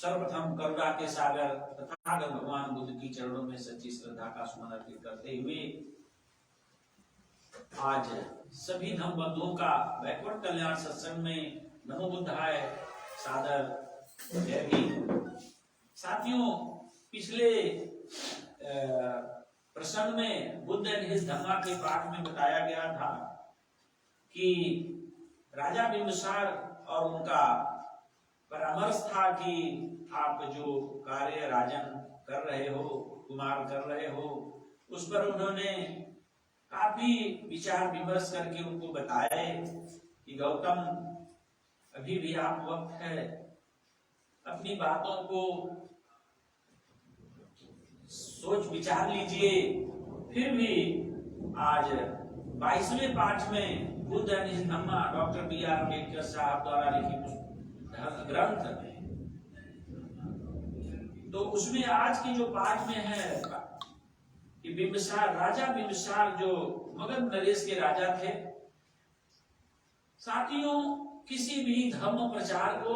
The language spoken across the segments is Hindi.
सर्वप्रथम करुणा के सागर तथागत भगवान बुद्ध की चरणों में सच्ची श्रद्धा का सुमन अर्पित करते हुए आज सभी धम्म बंधुओं का बैकवर्ड कल्याण सत्संग में नमो बुद्धाय सादर जय भीम। साथियों, पिछले प्रसंग में बुद्ध एंड हिज धम्मा के पाठ में बताया गया था कि राजा बिंबिसार और उनका परामर्श था कि आप जो कार्य राजन कर रहे हो, कुमार कर रहे हो, उस पर उन्होंने काफी विचार विमर्श करके उनको बताए कि गौतम, अभी भी आप वक्त है, अपनी बातों को सोच विचार लीजिए। फिर भी आज 22वें पाठ में Buddha and his Dhamma doctor B.R. Ambedkar साहब द्वारा लिखित ग्रंथ, तो उसमें आज की जो पाठ में है कि बिंबिसार, राजा बिंबिसार जो मगध नरेश के राजा थे। साथियों, किसी भी धर्म प्रचार को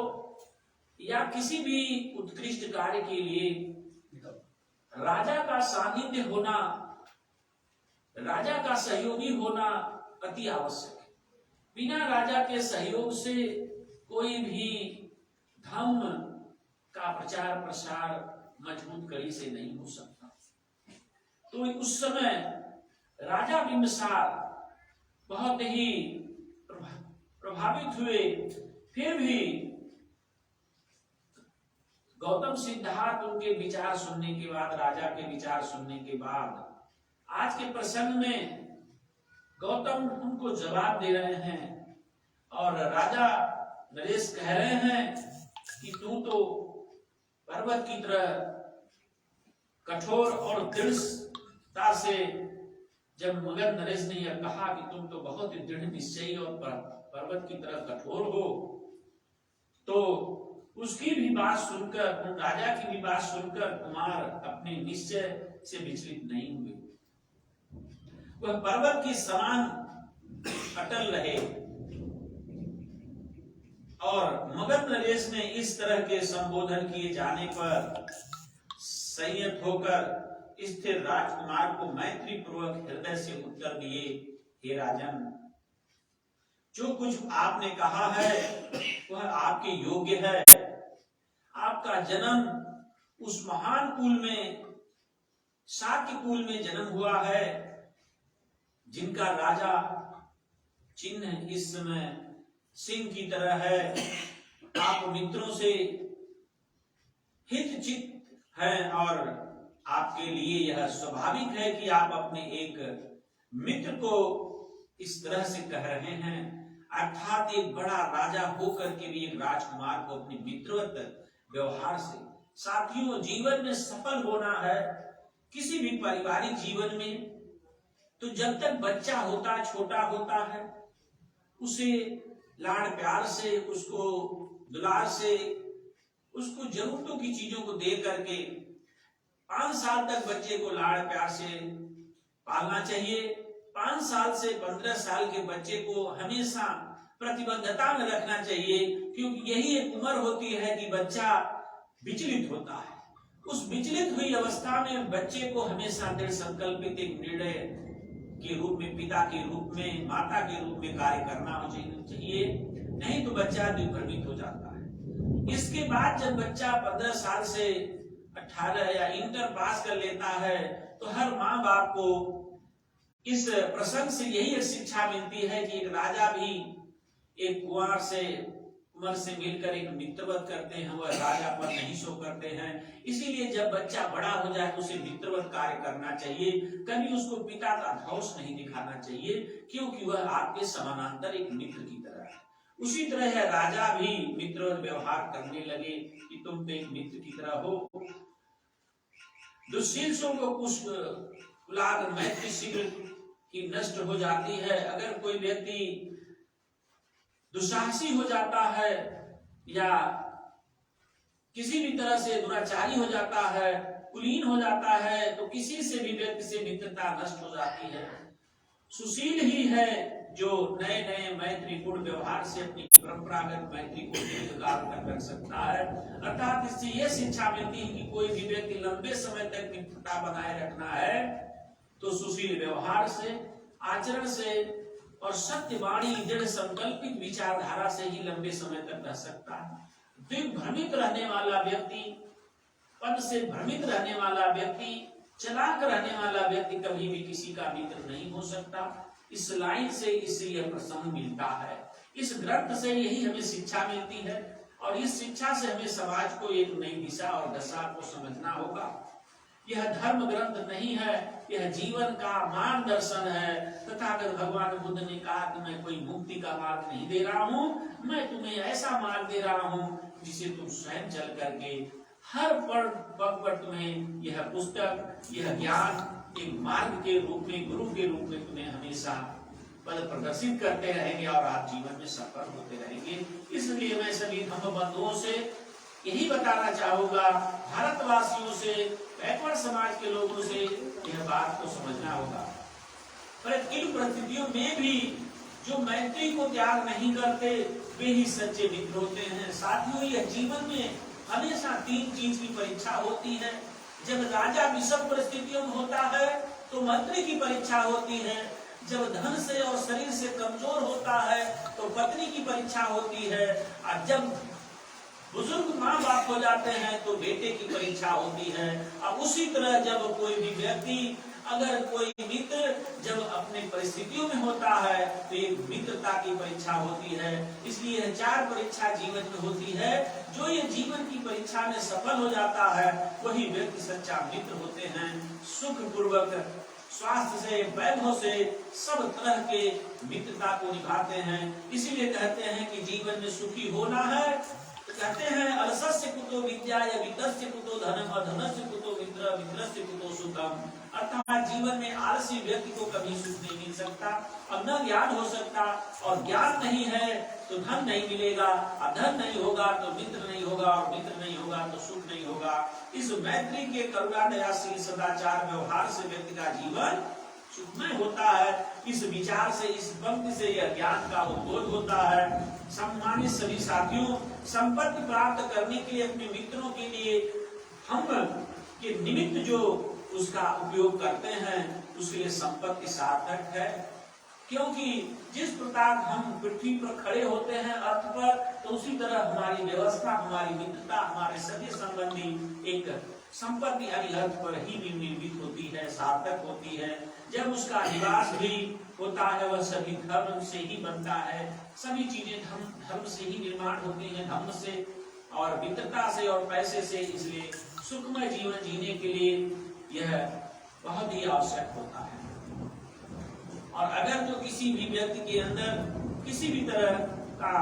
या किसी भी उत्कृष्ट कार्य के लिए राजा का सानिध्य होना, राजा का सहयोगी होना अति आवश्यक है। बिना राजा के सहयोग से कोई भी धर्म का प्रचार प्रसार मजबूत कड़ी से नहीं हो सकता। तो उस समय राजा बिंबिसार बहुत ही प्रभावित हुए। फिर भी गौतम सिद्धार्थ उनके विचार सुनने के बाद, राजा के विचार सुनने के बाद, आज के प्रसंग में गौतम उनको जवाब दे रहे हैं और राजा नरेश कह रहे हैं कि तू तो पर्वत की तरह कठोर और दृढ़ता से, जब मगध नरेश ने यह कहा कि तुम तो बहुत ही दृढ़ निश्चयी और पर्वत की तरह कठोर हो, तो उसकी भी बात सुनकर, उन राजा की भी बात सुनकर कुमार अपने निश्चय से विचलित नहीं हुए। वह पर्वत की समान अटल रहे और मगध नरेश ने इस तरह के संबोधन किए जाने पर संयत होकर स्थिर राजकुमार को मैत्री पूर्वक हृदय से उत्तर दिए, हे राजन, जो कुछ आपने कहा है वह आपके योग्य है। आपका जन्म उस महान कुल में, शाक्य कुल में जन्म हुआ है, जिनका राजा चिन्ह इस समय सिंह की तरह है। आप मित्रों से हितचित हैं और आपके लिए यह स्वाभाविक है कि आप अपने एक मित्र को इस तरह से कह रहे हैं, अर्थात एक बड़ा राजा होकर के भी एक राजकुमार को अपने मित्रवत व्यवहार से। साथियों, जीवन में सफल होना है, किसी भी पारिवारिक जीवन में, तो जब तक बच्चा होता, छोटा होता है, उसे लाड़ प्यार से, उसको दुलार से, उसको जरूरतों की चीजों को दे करके 5 साल तक बच्चे को लाड़ प्यार से पालना चाहिए। 5 साल से 15 साल के बच्चे को हमेशा प्रतिबद्धता में रखना चाहिए, क्योंकि यही एक उम्र होती है कि बच्चा विचलित होता है। उस विचलित हुई अवस्था में बच्चे को हमेशा दृढ़ संकल्पित एक निर्णय के रूप में, पिता के रूप में, माता के रूप में कार्य करना चाहिए, नहीं तो बच्चा दिग्भ्रमित हो जाता है। इसके बाद जब बच्चा 15 साल से 18 या इंटर पास कर लेता है, तो हर माँ बाप को इस प्रसंग से यही एक शिक्षा मिलती है कि एक राजा भी एक कुंवर से मिलकर एक मित्रवत करते हैं, वह राजा पर नहीं सो करते हैं। इसीलिए जब बच्चा बड़ा हो जाए तो उसे मित्रवत कार्य करना चाहिए, कभी उसको पिता का धौंस नहीं दिखाना चाहिए, क्योंकि वह आपके समानांतर एक मित्र की तरह है। उसी तरह है, राजा भी मित्रवत व्यवहार करने लगे कि तुम तो एक मित्र की तरह हो। दुश्शीलों को कुछ कुलाग मैत्री शीघ्र की नष्ट हो जाती है। अगर कोई व्यक्ति दुस्साहसी हो जाता है या किसी भी तरह से दुराचारी हो जाता है, कुलीन हो जाता है, तो किसी से भी व्यक्ति से मित्रता नष्ट हो जाती है। सुशील ही है जो नए नए मैत्रीपूर्ण व्यवहार से अपनी परंपरागत मैत्री को दीर्घकाल तक रख सकता है। अर्थात इससे यह शिक्षा मिलती है कि कोई भी व्यक्ति लंबे समय तक मित्रता बनाए रखना है तो सुशील व्यवहार से, आचरण से और सत्यवाणी, दृढ़ संकल्पित विचारधारा से ही लंबे समय तक रह सकता है। दिग्भ्रमित रहने वाला व्यक्ति, पद से भ्रमित रहने वाला व्यक्ति, चालाक रहने वाला व्यक्ति कभी भी किसी का मित्र नहीं हो सकता। इस लाइन से इससे यह प्रसंग मिलता है, इस ग्रंथ से यही हमें शिक्षा मिलती है और इस शिक्षा से हमें समाज को एक नई दिशा और दशा को समझना होगा। यह धर्म ग्रंथ नहीं है, यह जीवन का मार्गदर्शन है। तथागत भगवान बुद्ध ने कहा कि मैं कोई मुक्ति का मार्ग नहीं दे रहा हूँ, मैं तुम्हें ऐसा मार्ग दे रहा हूँ जिसे तुम स्वयं चल करके हर पग पर तुम्हें यह पुस्तक, यह ज्ञान एक मार्ग के रूप में, गुरु के रूप में तुम्हें हमेशा पद प्रदर्शित करते रहेंगे और आप जीवन में सफल होते रहेंगे। इसलिए मैं सभी धर्म बंधुओं से यही बताना चाहूंगा, भारतवासियों से, बैकवर्ड समाज के लोगों से यह बात को समझना होगा। पर इन परिस्थितियों में भी जो मैत्री को त्याग नहीं करते वे ही सच्चे मित्र होते हैं। साथियों, यह जीवन में हमेशा तीन चीज की परीक्षा होती है। जब राजा विषम परिस्थितियों में होता है तो मंत्री की परीक्षा होती है। जब धन से और शरीर से कमजोर होता है तो पत्नी की परीक्षा होती है। और जब बुजुर्ग माँ बाप हो जाते हैं तो बेटे की परीक्षा होती है। अब उसी तरह जब कोई भी व्यक्ति, अगर कोई मित्र जब अपने परिस्थितियों में होता है तो एक मित्रता की परीक्षा होती है। इसलिए चार परीक्षा जीवन में होती है। जो ये जीवन की परीक्षा में सफल हो जाता है वही व्यक्ति सच्चा मित्र होते हैं। सुख पूर्वक, स्वास्थ्य से, वैभव से, सब तरह के मित्रता को निभाते हैं। इसीलिए कहते हैं कि जीवन में सुखी होना है तो कहते हैं अलसस्य कुतो विद्या, वित्तस्य कुतो धनम, धनस्य कुतो मित्र, मित्रस्य कुतो सुखम। अर्थात जीवन में आलसी व्यक्ति को कभी सुख नहीं मिल सकता और न ज्ञान हो सकता, और ज्ञान नहीं है तो धन नहीं मिलेगा, और धन नहीं होगा तो मित्र नहीं होगा, और मित्र नहीं होगा तो सुख नहीं होगा। इस मैत्री के करुणा, दयाशील, सदाचार व्यवहार से व्यक्ति का जीवन सुखमय होता है। इस विचार से, इस पंक्ति से यह ज्ञान का उद्बोध होता है। सम्मानित सभी साथियों, संपत्ति प्राप्त करने के लिए, अपने मित्रों के लिए हम के निमित्त जो उसका उपयोग करते हैं उसके लिए संपत्ति सार्थक है। क्योंकि जिस प्रकार हम पृथ्वी पर खड़े होते हैं अर्थ पर, तो उसी तरह हमारी व्यवस्था, हमारी मित्रता, हमारे सगे संबंधी एक संपत्ति यानी अर्थ पर ही निर्मित होती है, सार्थक होती है। जब उसका निवास भी होता है वह सभी धर्म से ही बनता है। सभी चीजें धर्म से ही निर्माण होती हैं, धर्म से और मित्रता से और पैसे से। इसलिए सुखमय जीवन जीने के लिए यह बहुत ही आवश्यक होता है। और अगर जो किसी भी व्यक्ति के अंदर किसी भी तरह का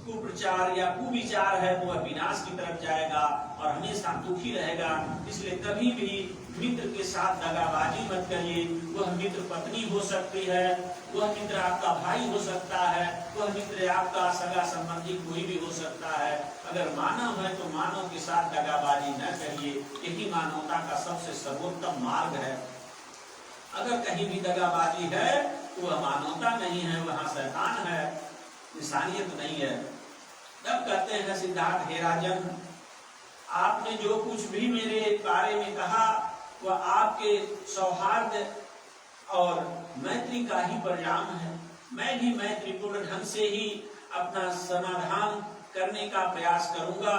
कुप्रचार या कुविचार है तो वह विनाश की तरफ जाएगा और हमेशा दुखी रहेगा। इसलिए कभी भी मित्र के साथ दगाबाजी मत करिए। वह मित्र पत्नी हो सकती है, वह मित्र आपका भाई हो सकता है, वह मित्र आपका सगा संबंधी कोई भी हो सकता है। अगर मानव है तो मानव के साथ दगाबाजी न करिए, यही मानवता का सबसे सर्वोत्तम मार्ग है। अगर कहीं भी दगाबाजी है तो वह मानवता नहीं है, वहाँ शैतान है, इंसानियत नहीं है। तब कहते हैं सिद्धार्थ, हे राजन, आपने जो कुछ भी मेरे बारे में कहा वह आपके सौहार्द और मैत्री का ही परिणाम है। मैं भी मैत्रीपूर्ण ढंग से ही अपना समाधान करने का प्रयास करूंगा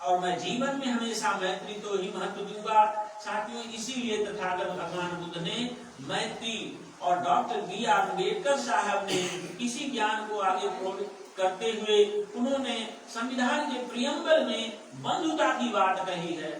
और मैं जीवन में हमेशा मैत्री को ही महत्व दूंगा। साथियों, इसीलिए तथागत भगवान बुद्ध ने मैत्री और डॉक्टर B.R. अम्बेडकर साहब ने इसी ज्ञान को आगे करते हुए उन्होंने संविधान के प्रियम्बल में बंधुता की बात कही है।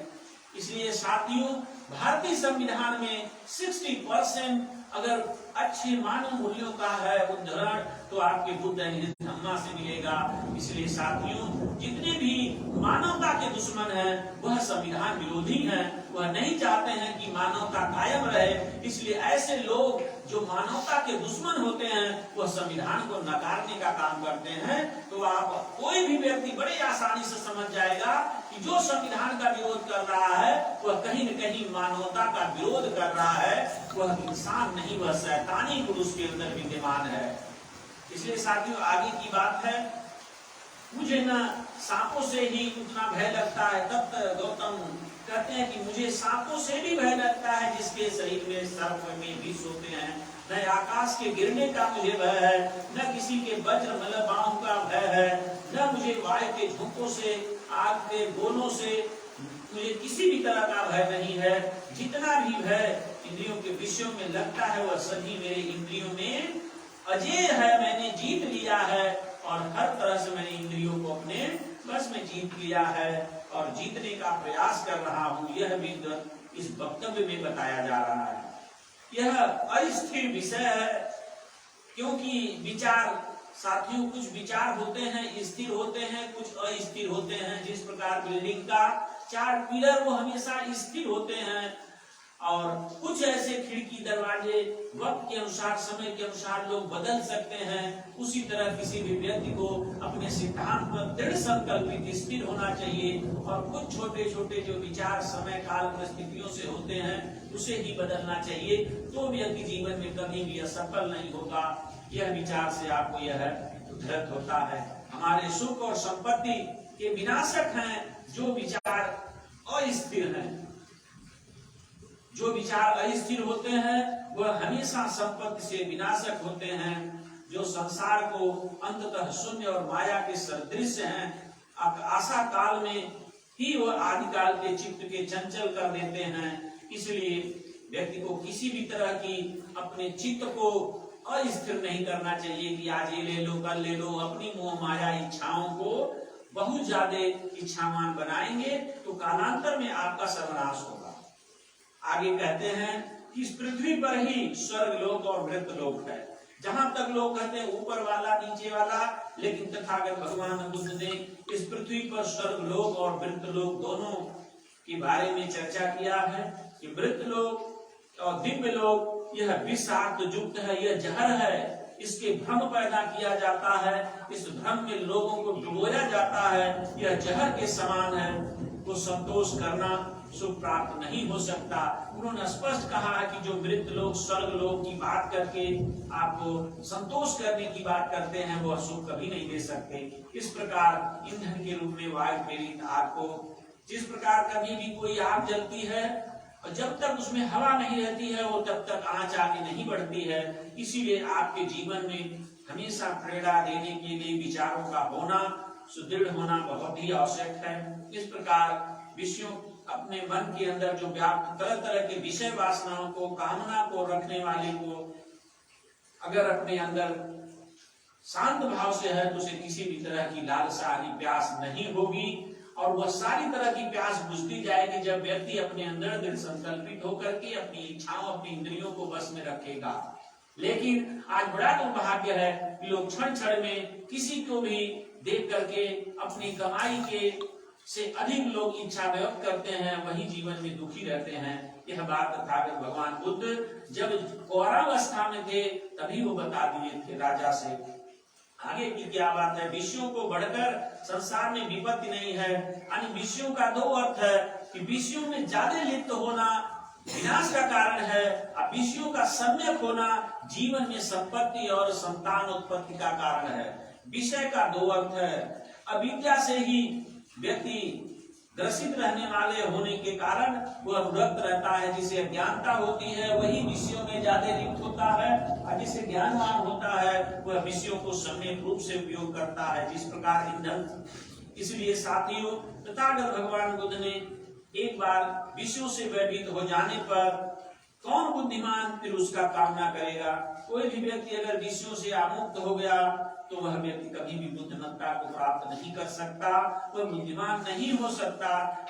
इसलिए साथियों, भारतीय संविधान में 60% अगर अच्छे मानव मूल्यों का है उद्धरण तो आपके बुद्ध धम्मा से मिलेगा। इसलिए साथियों, जितने भी मानवता के दुश्मन हैं वह संविधान विरोधी हैं, वह नहीं चाहते हैं कि मानवता कायम रहे। इसलिए ऐसे लोग जो मानवता के दुश्मन होते हैं वह संविधान को नकारने का काम करते हैं। तो आप कोई भी व्यक्ति बड़े आसानी से समझ जाएगा कि जो संविधान का विरोध कर रहा है वह कहीं न कहीं मानवता का विरोध कर रहा है, वह इंसान नहीं, वह शैतानी गुण उसके अंदर विद्यमान है। इसलिए साथियों आगे की बात है, मुझे न सांपों से ही उतना भय लगता है। तब गौतम कहते हैं कि मुझे सांपों से भी भय लगता है जिसके शरीर में सर्प में विष होते हैं। न आकाश के गिरने का मुझे भय है, न किसी के वज्र मतलब बाणों का भय है, न मुझे वायु के झोंकों से, आग के गोलों से मुझे किसी भी तरह का भय नहीं है। जितना भी भय इंद्रियों के विषयों में लगता है वह सभी मेरे इंद्रियों में अजय है, मैंने जीत लिया है और हर तरह से मैंने इंद्रियों को अपने बस में जीत लिया है और जीतने का प्रयास कर रहा हूँ। यह भी इस वक्तव्य में बताया जा रहा है। यह अस्थिर विषय है, क्योंकि विचार साथियों, कुछ विचार होते हैं स्थिर होते हैं, कुछ अस्थिर होते हैं। जिस प्रकार बिल्डिंग का 4 पिलर वो हमेशा स्थिर होते हैं और कुछ ऐसे खिड़की दरवाजे वक्त के अनुसार, समय के अनुसार लोग बदल सकते हैं। उसी तरह किसी भी व्यक्ति को अपने सिद्धांत पर दृढ़ संकल्पित स्थिर होना चाहिए और कुछ छोटे छोटे जो विचार समय काल परिस्थितियों से होते हैं उसे ही बदलना चाहिए, तो व्यक्ति जीवन में कभी भी असफल नहीं होगा। यह विचार से आपको यह उद्धृत होता है। हमारे सुख और संपत्ति के विनाशक हैं जो विचार अस्थिर हैं। जो विचार अस्थिर होते हैं वह हमेशा संपत्ति से विनाशक होते हैं। जो संसार को अंततः शून्य और माया के सदृश हैं, आशा काल में ही वह आदिकाल के चित्त के चंचल कर देते हैं। इसलिए व्यक्ति को किसी भी तरह की अपने चित्त को अस्थिर नहीं करना चाहिए कि आज ये ले लो, कल ले लो। अपनी मोह माया इच्छाओं को बहुत ज्यादा इच्छावान बनाएंगे तो कालांतर में आपका सर्वनाश होगा। आगे कहते हैं कि इस पृथ्वी पर ही स्वर्ग लोक और मृत लोक है। जहां तक लोग कहते हैं ऊपर वाला नीचे वाला, लेकिन तथागत भगवान बुद्ध ने इस पृथ्वी पर स्वर्ग लोक और मृत लोक दोनों के बारे में चर्चा किया है कि मृत लोक और दिव्य लोक यह विषाक्त युक्त है, यह जहर है, इसके भ्रम पैदा किया जाता है, इस भ्रम में लोगों को डुबोया जाता है, यह जहर के समान है। को संतोष करना सुख प्राप्त नहीं हो सकता। उन्होंने स्पष्ट कहा है कि जो मृत लोग स्वर्ग लोग की बात करके आपको संतोष करने की बात करते हैं वह सुख कभी नहीं दे सकते। इस प्रकार ईंधन के रूप में वायु प्रेरित आग को, जिस प्रकार कभी भी कोई आग जलती है और जब तक उसमें हवा नहीं रहती है वो तब तक आंच आगे नहीं बढ़ती है। इसीलिए आपके जीवन में हमेशा प्रेरणा देने के लिए विचारों का होना, सुदृढ़ होना बहुत ही आवश्यक है। इस प्रकार विषयों अपने मन के अंदर जो व्याप्त तरह तरह के विषय वासनाओं को, कामना को रखने वाले को अगर अपने अंदर शांत भाव से है तो उसे किसी भी तरह की लालसा आदि प्यास नहीं होगी और वह सारी तरह की प्यास बुझती जाएगी जब व्यक्ति अपने अंदर दृढ़ संकल्पित होकर के अपनी इच्छाओं, अपनी इंद्रियों को बस में रखेगा। लेकिन आज बड़ा दुर्भाग्य है कि लोग क्षण क्षण में किसी को भी देख करके अपनी कमाई के से अधिक लोग इच्छा व्यक्त करते हैं, वही जीवन में दुखी रहते हैं। यह बात तथागत भगवान बुद्ध जब कौरावस्था में थे तभी वो बता दिए थे राजा से। आगे की क्या बात है, विषयों को बढ़कर संसार में विपत्ति नहीं है। यानी विषयों का दो अर्थ है कि विषयों में ज्यादा लिप्त होना विनाश का कारण है और विषयों का सम्यक होना जीवन में संपत्ति और संतान उत्पत्ति का कारण है। विषय का दो अर्थ है। अविद्या से ही व्यक्ति ग्रसित रहने वाले होने के कारण वह अनुरक्त रहता है। जिसे अज्ञानता होती है वही विषयों में ज्यादा लिप्त होता है और जिसे ज्ञानवान होता है वह विषयों को सम्यक रूप से उपयोग करता है, जिस प्रकार ईंधन। इसलिए साथियों, तथागत भगवान बुद्ध ने एक बार विषयों से भयभीत हो जाने पर कौन बुद्धिमान फिर उसका कामना करेगा। कोई भी व्यक्ति अगर विषयों से आमुक्त हो गया तो वह व्यक्ति कभी भी बुद्धिमत्ता को प्राप्त नहीं कर सकता, वह बुद्धिमान नहीं हो सकता।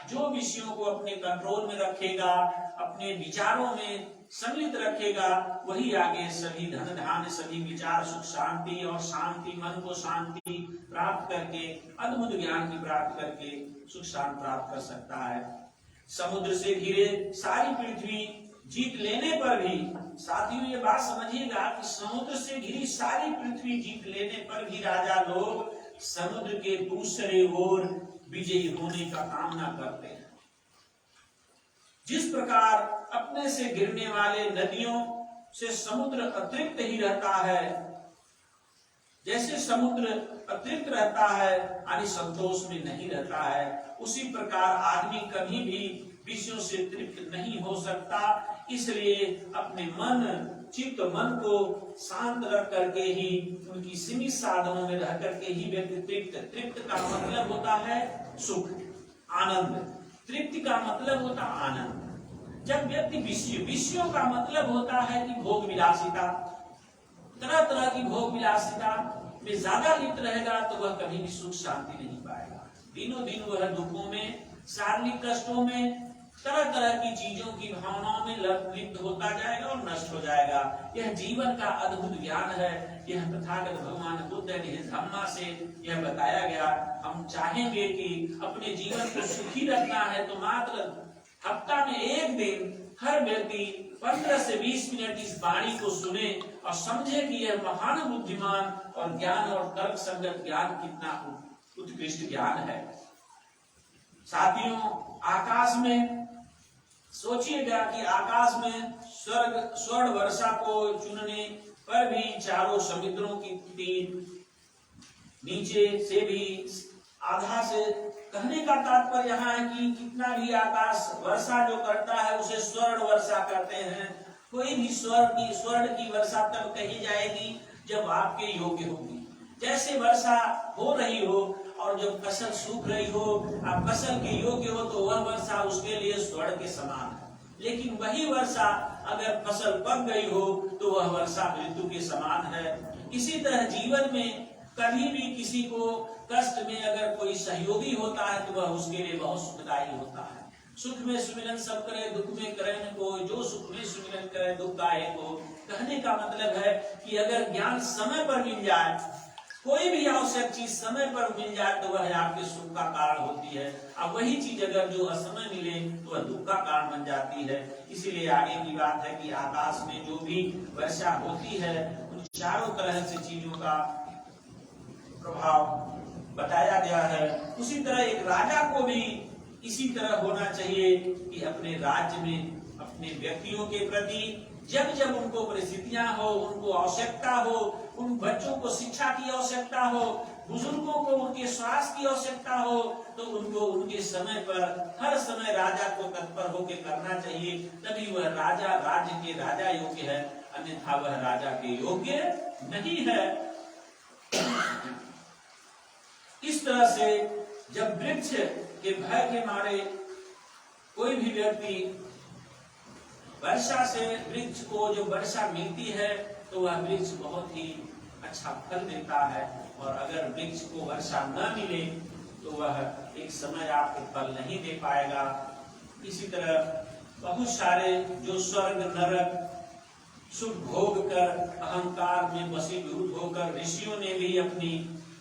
जो विषयों को अपने कंट्रोल में रखेगा, अपने विचारों में सम्मिलित रखेगा, वही आगे सभी धन धान्य, सभी विचार, सुख शांति और शांति, मन को शांति प्राप्त करके अद्भुत ज्ञान की प्राप्त करके सुख शांति प्राप्त कर सकता है। समुद्र से घिरे सारी पृथ्वी जीत लेने पर भी, साथियों ये बात समझिएगा कि समुद्र से घिरी सारी पृथ्वी जीत लेने पर भी राजा लोग समुद्र के दूसरे ओर विजयी होने का कामना करते हैं। जिस प्रकार अपने से गिरने वाले नदियों से समुद्र अतृप्त ही रहता है, जैसे समुद्र अतृप्त रहता है यानी संतोष में नहीं रहता है, उसी प्रकार आदमी कभी भी विषयों से तृप्त नहीं हो सकता। इसलिए अपने चित्त मन को शांत रख करके ही, उनकी सीमित साधनों में रह करके ही व्यक्ति तृप्त का मतलब होता है सुख, आनंद। तृप्ति का मतलब होता आनंद। जब व्यक्ति विषयों का मतलब होता है कि भोग विलासिता, तरह तरह की भोग विलासिता में ज्यादा लिप्त रहेगा तो वह कभी भी सुख शांति नहीं पाएगा। दिनों दिन वह दुखों में, शारीरिक कष्टों में, तरह तरह की चीजों की भावनाओं में लिप्त होता जाएगा और नष्ट हो जाएगा। यह जीवन का अद्भुत ज्ञान है। यह तथागत भगवान बुद्ध ने धम्मा से यह बताया गया। हम चाहेंगे कि अपने जीवन को सुखी रखना है तो मात्र हफ्ता में एक दिन हर व्यक्ति 15 से 20 मिनट इस वाणी को सुने और समझे कि यह महान बुद्धिमान और ज्ञान और तर्क संगत ज्ञान कितना उत्कृष्ट ज्ञान है। साथियों, आकाश में सोचिएगा कि आकाश में स्वर्ण वर्षा को चुनने पर भी चारों समुद्रों की तीर नीचे से भी आधा से, कहने का तात्पर्य यहाँ है कि कितना भी आकाश वर्षा जो करता है उसे स्वर्ण वर्षा कहते हैं। कोई भी स्वर्ण की वर्षा तब कही जाएगी जब आपके योग्य होगी। जैसे वर्षा हो रही हो और जब फसल सूख रही हो, आप फसल के योग्य हो तो वह वर्षा उसके लिए स्वर्ण के समान है। लेकिन वही वर्षा अगर फसल पक गई हो तो वह वर्षा मृत्यु के समान है। इसी तरह जीवन में कभी भी किसी को कष्ट में अगर कोई सहयोगी होता है तो वह उसके लिए बहुत सुखदायी होता है। सुख में सुमिरन सब करे, दुख में करे न कोई, जो सुख में सुमिरन करे दुख गाए को। कहने का मतलब है कि अगर ज्ञान समय पर मिल जाए, कोई भी आवश्यक चीज समय पर मिल जाए तो वह आपके सुख का कारण होती है। अब वही चीज अगर जो असमय मिले तो वह दुख का कारण बन जाती है। इसीलिए आगे की बात है कि आकाश में जो भी वर्षा होती है उन चारों तरह से चीजों का प्रभाव बताया गया है। उसी तरह एक राजा को भी इसी तरह होना चाहिए कि अपने राज्य में अपने व्यक्तियों के प्रति जब जब उनको परिस्थितियां हो, उनको आवश्यकता हो, उन बच्चों को शिक्षा की आवश्यकता हो, बुजुर्गों को उनके स्वास्थ्य की आवश्यकता हो, तो उनको उनके समय पर हर समय राजा को तत्पर होकर करना चाहिए। तभी वह राजा राज्य के राजा योग्य है, अन्यथा वह राजा के योग्य नहीं है। इस तरह से जब वृक्ष के भय के मारे कोई भी व्यक्ति वर्षा से, वृक्ष को जो वर्षा मिलती है तो वह वृक्ष बहुत ही अच्छा फल देता है, और अगर वृक्ष को वर्षा न मिले तो वह एक समय आपको फल नहीं दे पाएगा। इसी तरह बहुत सारे जो स्वर्ग नरक सुख भोग कर अहंकार में वशीभूत होकर ऋषियों ने भी अपनी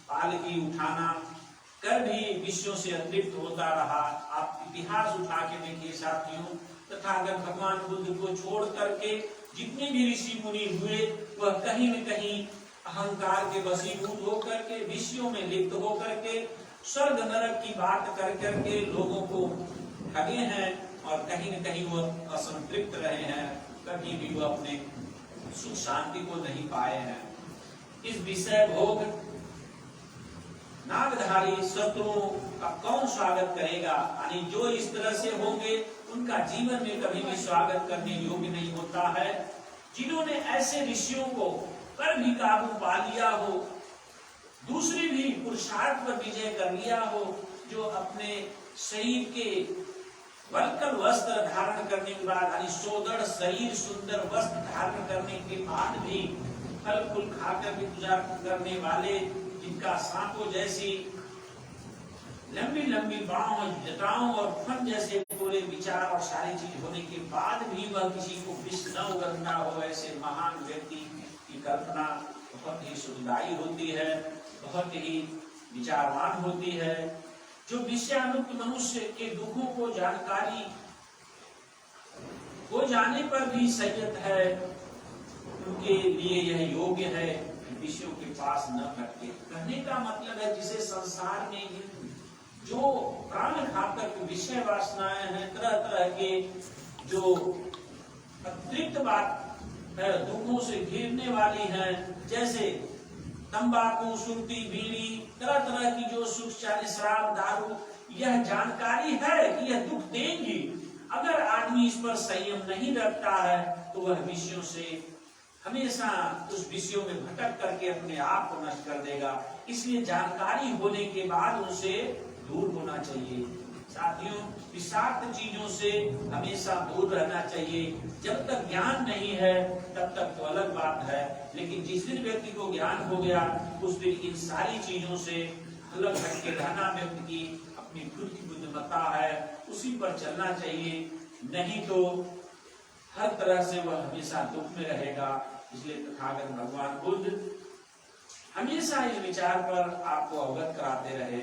पालकी उठाना कर भी विषयों से अतृप्त होता रहा। आप इतिहास उठा के देखिए साथियों, तथागत भगवान बुद्ध को छोड़ करके जितने भी ऋषि मुनि हुए वह कहीं न कहीं अहंकार के वशीभूत होकर के, विषयों में लिप्त होकर के, स्वर्ग नरक की बात कर करके लोगों को ठगे हैं और कहीं न कहीं वह असंतृप्त रहे हैं। कभी भी वह अपने सुख शांति को नहीं पाए हैं। इस विषय भोग नागधारी शत्रुओं का कौन स्वागत करेगा? यानी जो इस तरह से होंगे उनका जीवन में कभी भी स्वागत करने योग्य नहीं होता है। जिन्होंने ऐसे ऋषियों को पर भी काबू पा लिया हो, दूसरी भी पुरुषार्थ पर विजय कर लिया हो, जो अपने शरीर के वल्कल वस्त्र धारण करने के बाद, यानी सोदर शरीर सुंदर वस्त्र धारण करने के बाद भी फल फूल खाकर भी पूजा करने वाले, जिनका सांपों जैसी लंबी लंबी बाहों, जटाओं और फन जैसे पूरे विचार और सारी चीज होने के बाद भी वह किसी को विष न उगलता हो, ऐसे महान व्यक्ति की कल्पना बहुत ही सुखदायी होती है, बहुत ही विचारवान होती है। जो विषयानुक्त मनुष्य के दुखों को जानकारी हो जाने पर भी संयत है, उनके लिए यह योग्य है विषयों के पास न भटके। कहने का मतलब है जिसे संसार में जो प्राण घातक विषय वासनाएं हैं, तरह तरह के जो अतिरिक्त बात है दुखों से घिरने वाली हैं, जैसे तंबाकू, सुर्ती, बीड़ी, तरह तरह की जो सुख चाली, शराब, दारू, यह जानकारी है कि यह दुख देंगी। अगर आदमी इस पर संयम नहीं रखता है तो वह विषयों से हमेशा उस विषयों में भटक करके अपने आप को नष्ट कर देगा। इसलिए जानकारी होने के बाद उनसे दूर होना चाहिए। साथियों, विषाक्त चीजों से हमेशा दूर रहना चाहिए। जब तक ज्ञान नहीं है तब तक तो अलग बात है, लेकिन जिस दिन व्यक्ति को ज्ञान हो गया उस दिन इन सारी चीजों से अलग हट के रहना व्यक्ति की अपनी खुद की बुद्धिमत्ता है, उसी पर चलना चाहिए। नहीं तो हर तरह से वह हमेशा दुख में रहेगा। इसलिए तथागत भगवान बुद्ध हमेशा इस विचार पर आपको अवगत कराते रहे।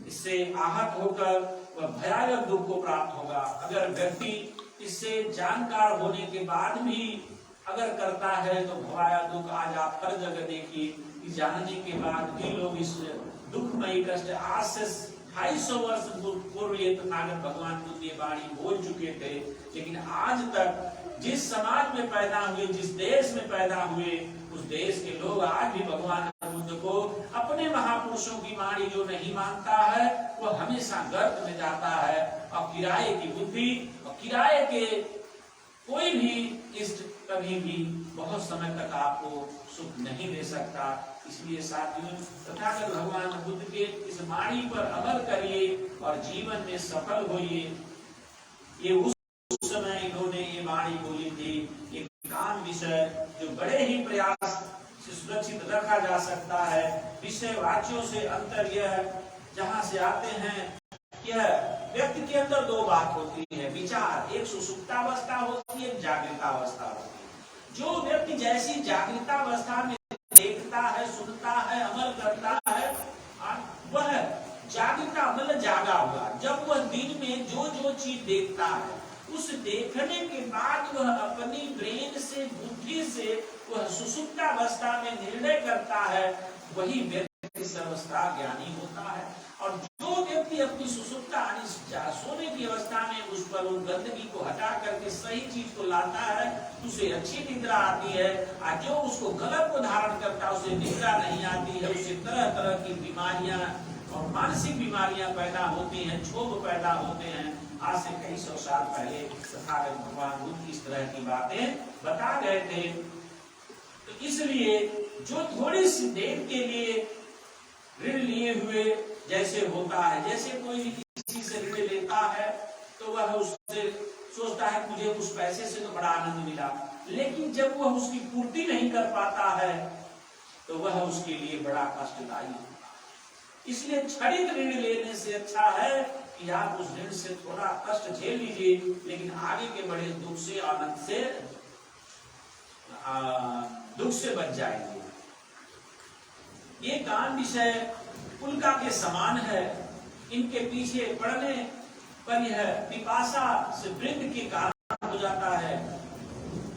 इससे आहत होकर वह भयानक दुख को प्राप्त होगा। अगर व्यक्ति इससे जानकार होने के बाद भी अगर करता है तो भयाया दुख आज आप हर जगह देखिए। जानने के बाद भी लोग इस दुखमयी कष्ट आज से 250 वर्ष पूर्व ये तथागत भगवान बुद्ध ये वाणी बोल चुके थे, लेकिन आज तक जिस समाज में पैदा हुए, जिस देश में पैदा हुए, उस देश के लोग आज भी भगवान बुद्ध को अपने महापुरुषों की वाणी जो नहीं मानता है वह हमेशा गर्त में जाता है। और किराए की बुद्धि और किराए के कोई भी इष्ट कभी भी बहुत समय तक आपको सुख नहीं दे सकता। इसलिए साथियों, तथागत भगवान बुद्ध के इस वाणी पर अमल करिए और जीवन में सफल होइए। ये उस समय इन्होंने ये वाणी बोली थी, एक काम विषय जो बड़े ही प्रयास से सुरक्षित रखा जा सकता है। विषय वाच्यों से अंतर यह जहाँ से आते हैं, यह व्यक्ति के अंदर दो बात होती है, विचार, एक सुसुप्तावस्था होती है, एक जागृतावस्था होती है। जो व्यक्ति जैसी जागृतावस्था में देखता है, सुनता है, अमल करता है, वह जागृता मतलब जागा हुआ। जब वह दिन में जो जो चीज देखता है उस देखने के बाद वह अपनी ब्रेन से, बुद्धि से वह सुसुप्तावस्था में निर्णय करता है, वही व्यक्ति सर्वथा ज्ञानी होता है। और जो व्यक्ति अपनी सुसुप्ता सोने की अवस्था में उस पर उन गंदगी को हटा करके सही चीज को लाता है, उसे अच्छी निद्रा आती है। और जो उसको गलत को धारण करता है उसे निद्रा नहीं आती है, उसे तरह तरह की बीमारियां और मानसिक बीमारियां पैदा होती हैं, क्षोभ पैदा होते हैं। आज से कई सौ साल पहले तथागत भगवान बुद्ध इस तरह की बातें बता गए थे। तो इसलिए जो थोड़ी सी देर के लिए ऋण लिए हुए जैसे होता है, जैसे कोई भी किसी से ऋण लेता है तो वह उससे सोचता है मुझे उस पैसे से तो बड़ा आनंद मिला, लेकिन जब वह उसकी पूर्ति नहीं कर पाता है तो वह उसके लिए बड़ा कष्टदायी होता है। इसलिए क्षणिक ऋण लेने से अच्छा है कि आप उस ऋण से थोड़ा कष्ट झेल लीजिए, लेकिन आगे के बड़े दुख से, आनंद से, दुख से बच जाएंगे। ये काम विषय उल्का के समान है। इनके पीछे पड़ने पर यह पिपासा से वृद्धि के कारण हो जाता है,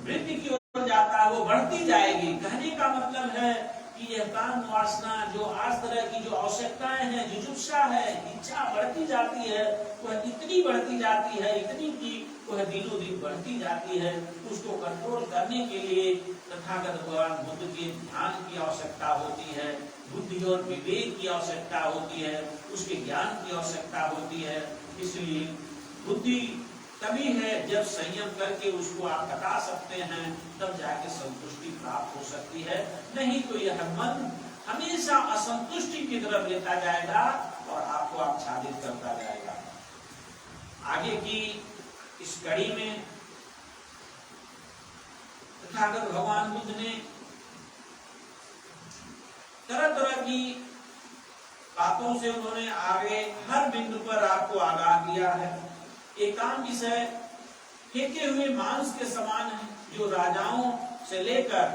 वृद्धि की ओर जाता है, वो बढ़ती जाएगी। कहने का मतलब है कि यह काम वासना जो आज तरह की जो आवश्यकताएं हैं, जुजुप्सा है, इच्छा बढ़ती जाती है, वह इतनी बढ़ती जाती है, इतनी की वह दिनों दिन बढ़ती जाती है। उसको कंट्रोल करने के लिए तथागत भगवान बुद्ध के ध्यान की आवश्यकता होती है, बुद्धि और विवेक की आवश्यकता होती है, उसके ज्ञान की आवश्यकता होती है। इसलिए बुद्धि तभी है जब संयम करके उसको आप हटा सकते हैं, तब जाके संतुष्टि प्राप्त हो सकती है। नहीं तो यह मन हमेशा असंतुष्टि की तरफ लेता जाएगा और आपको आच्छादित करता जाएगा। आगे की इस कड़ी में तथागत भगवान बुद्ध ने तरह तरह की बातों से उन्होंने आगे हर बिंदु पर आपको आगाह किया है। एकांत विषय फेंके हुए मांस के समान है, जो राजाओं से लेकर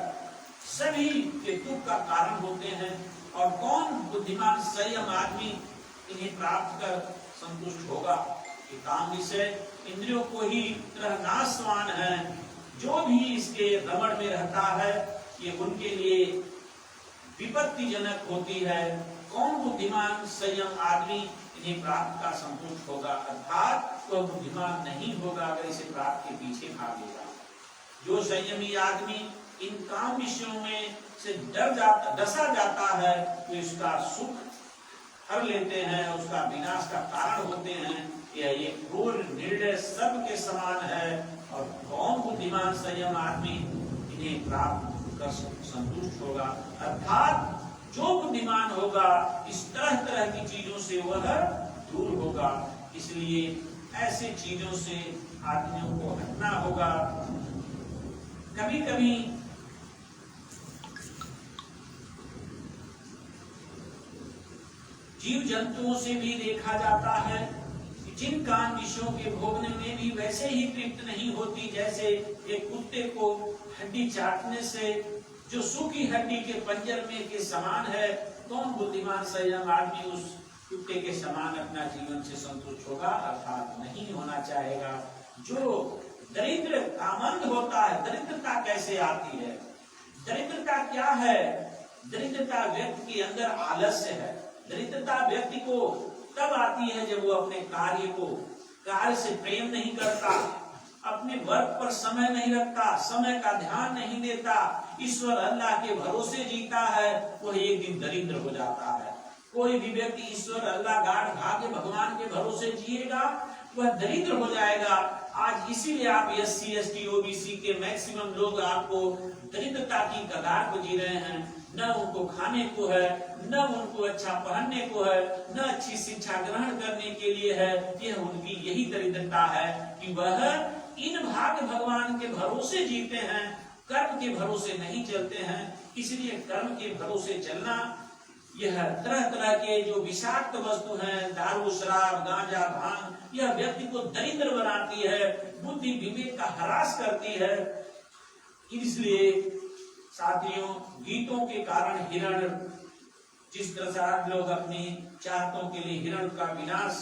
सभी के दुख का कारण होते हैं। और कौन बुद्धिमान संयम आदमी इन्हें प्राप्त कर संतुष्ट होगा। एकांत विषय इंद्रियों को ही तरह नाशवान है, जो भी इसके रमण में रहता है ये उनके लिए विपत्तिजनक होती है। कौन बुद्धिमान संयम आदमी इन्हें प्राप्त का संतुष्ट होगा, अर्थात वह बुद्धिमान नहीं होगा अगर इसे प्राप्त के पीछे भागेगा। जो संयमी आदमी इन काम विषयों में से डसा जाता है तो इसका सुख हर लेते हैं, उसका विनाश का कारण होते हैं। यह एक क्रूर निर्दय सर्प के समान है। और कौन बुद्धिमान संयम आदमी इन्हें प्राप्त कर संतुष्ट होगा, अर्थात जो बुद्धिमान होगा इस तरह तरह की चीजों से वह दूर होगा। इसलिए ऐसे चीजों से आदमियों को हटना होगा। कभी कभी जीव जंतुओं से भी देखा जाता है कि जिन काम विषयों के भोगने में भी वैसे ही तृप्त नहीं होती, जैसे एक कुत्ते को हड्डी चाटने से जो सूखी हड्डी के पंजर में के समान है, कौन बुद्धिमान संयम आदमी उस कुत्ते के समान अपना जीवन से संतुष्ट होगा, अर्थात नहीं होना चाहेगा। जो दरिद्र कामंद होता है, दरिद्रता कैसे आती है? दरिद्रता क्या है? दरिद्रता व्यक्ति के अंदर आलस्य है। दरिद्रता व्यक्ति को तब आती है जब वो अपने कार्य से प्रेम नहीं करता, अपने वर्क पर समय नहीं रखता, समय का ध्यान नहीं देता, ईश्वर अल्लाह के भरोसे जीता है, वह एक दिन दरिद्र हो जाता है। कोई भी व्यक्ति ईश्वर अल्लाह गाड भाग्य भगवान के भरोसे जिएगा वह दरिद्र हो जाएगा। आज इसीलिए आप SC ST OBC के मैक्सिमम लोग आपको दरिद्रता की कगार को जी रहे हैं। न उनको खाने को है, न उनको अच्छा पहनने को है, न अच्छी शिक्षा ग्रहण करने के लिए है। यह उनकी यही दरिद्रता है कि वह इन भाग्य भगवान के भरोसे जीते हैं, कर्म के भरोसे नहीं चलते हैं। इसलिए कर्म के भरोसे चलना, यह तरह तरह के जो विषाक्त वस्तु हैं, दारू शराब गांजा भांग, यह व्यक्ति को दरिद्र बनाती है, बुद्धि विवेक का ह्रास करती है। इसलिए साथियों, गीतों के कारण हिरण, जिस तरह से आप लोग अपनी चाहतों के लिए हिरण का विनाश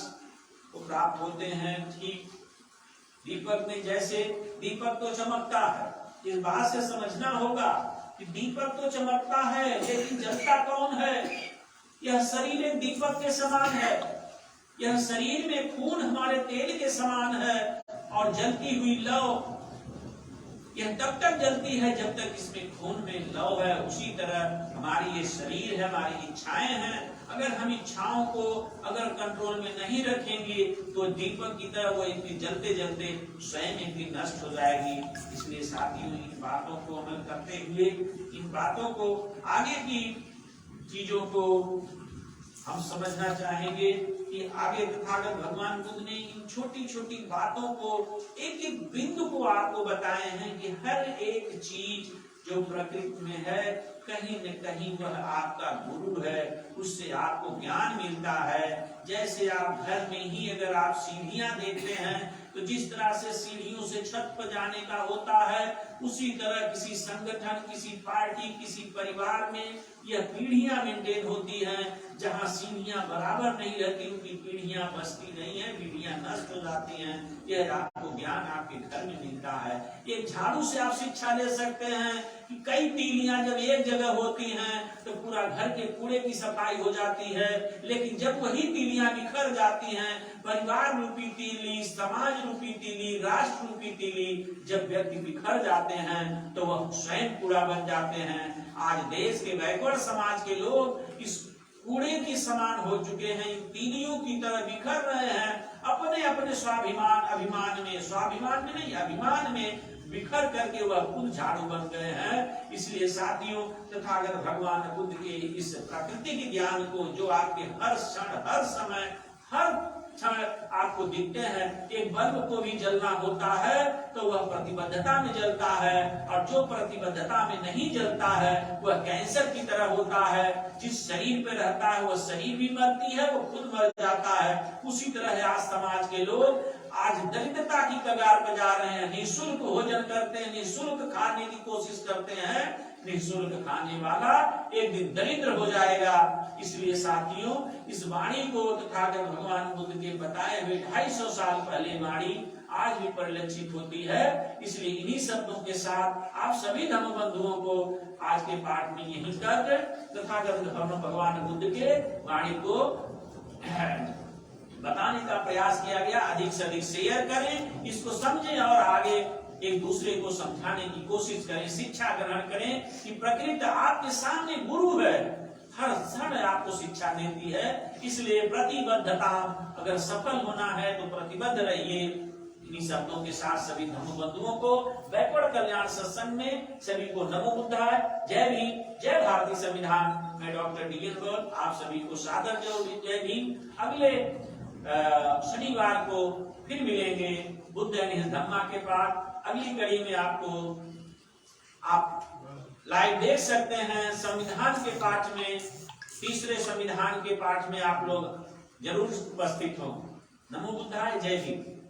को प्राप्त होते हैं, ठीक दीपक में जैसे दीपक तो चमकता है, इस बात से समझना होगा कि दीपक तो चमकता है लेकिन जलता कौन है? यह शरीर एक दीपक के समान है। यह शरीर में खून हमारे तेल के समान है और जलती हुई लौ यह तब तक जलती है जब तक इसमें खून में लौ है। उसी तरह हमारी ये शरीर है, हमारी इच्छाएं हैं। अगर हम इच्छाओं को अगर कंट्रोल में नहीं रखेंगे तो दीपक की तरह वो इतनी जलते जलते स्वयं इतनी नष्ट हो जाएगी। इसलिए साथियों, इन बातों को अमल करते हुए, इन बातों को, आगे की चीजों को हम समझना चाहेंगे कि आगे तथागत भगवान बुद्ध ने इन छोटी छोटी बातों को, एक एक बिंदु को आपको बताए हैं कि हर एक चीज जो प्रकृति में है कहीं न कहीं वह आपका गुरु है, उससे आपको ज्ञान मिलता है। जैसे आप घर में ही अगर आप सीढ़ियां देखते हैं तो जिस तरह से सीढ़ियों से छत पर जाने का होता है, उसी तरह किसी संगठन, किसी पार्टी, किसी परिवार में यह पीढ़ियां मेंटेन होती हैं। जहां सीढ़ियां बराबर नहीं रहती, उनकी पीढ़ियां बसती नहीं है, पीढ़ियां नष्ट हो जाती हैं। यह आपको ज्ञान आपके घर में मिलता है। एक झाड़ू से आप शिक्षा ले सकते हैं कि कई तीलियां जब एक जगह होती हैं तो पूरा घर के कूड़े की सफाई हो जाती है, लेकिन जब वही तीलियां बिखर जाती हैं, परिवार रूपी तीली, समाज रूपी तीली, राष्ट्र रूपी तीली जब व्यक्ति बिखर जाते हैं तो वह स्वयं कूड़ा बन जाते हैं। आज देश के बैकवर्ड समाज के लोग इस कूड़े के समान हो चुके हैं, इन तीलियों की तरह बिखर रहे हैं, अपने अपने अभिमान में नहीं, अभिमान में बिखर करके वह खुद झाड़ू बन गए हैं। इसलिए साथियों, तथागत भगवान बुद्ध के इस प्रकृति के ज्ञान को, जो आपके हर क्षण, हर समय, हर क्षण आपको दिखते हैं, एक बल्ब को भी जलना होता है तो वह प्रतिबद्धता में जलता है, और जो प्रतिबद्धता में नहीं जलता है वह कैंसर की तरह होता है। जिस शरीर पे रहता है वह शरीर भी मरती है, वो खुद मर जाता है। उसी तरह आज समाज के लोग आज दरिद्रता की कगार पर जा रहे हैं, निःशुल्क भोजन करते हैं, निःशुल्क खाने की कोशिश करते हैं, निःशुल्क खाने वाला एक दिन दरिद्र हो जाएगा। इसलिए साथियों, इस वाणी को तथागत भगवान बुद्ध के बताए हुए 250 साल पहले वाणी आज भी परिलक्षित होती है। इसलिए इन्हीं शब्दों के साथ आप सभी धर्म बंधुओं को आज के पाठ में यही कर तथागत भगवान बुद्ध के वाणी को बताने का प्रयास किया गया। अधिक से अधिक शेयर करें, इसको समझें और आगे एक दूसरे को समझाने की कोशिश करें, शिक्षा ग्रहण करें कि प्रकृति आपके सामने गुरु है, हर क्षण आपको शिक्षा देती है। इसलिए प्रतिबद्धता, अगर सफल होना है तो प्रतिबद्ध रहिए। इन्हीं शब्दों के साथ सभी धर्म बंधुओं को बैकवर्ड कल्याण सत्संग में सभी को नमो बुद्धाय, जय भीम, जय भारतीय संविधान। मैं डॉक्टर डी.एन. गौर आप सभी को सादर जय भीम। अगले शनिवार को फिर मिलेंगे बुद्ध धम्मा के पाठ। अगली कड़ी में आपको आप लाइव देख सकते हैं संविधान के पाठ में, तीसरे संविधान के पाठ में आप लोग जरूर उपस्थित हो। नमो बुद्धाय, जय भीम।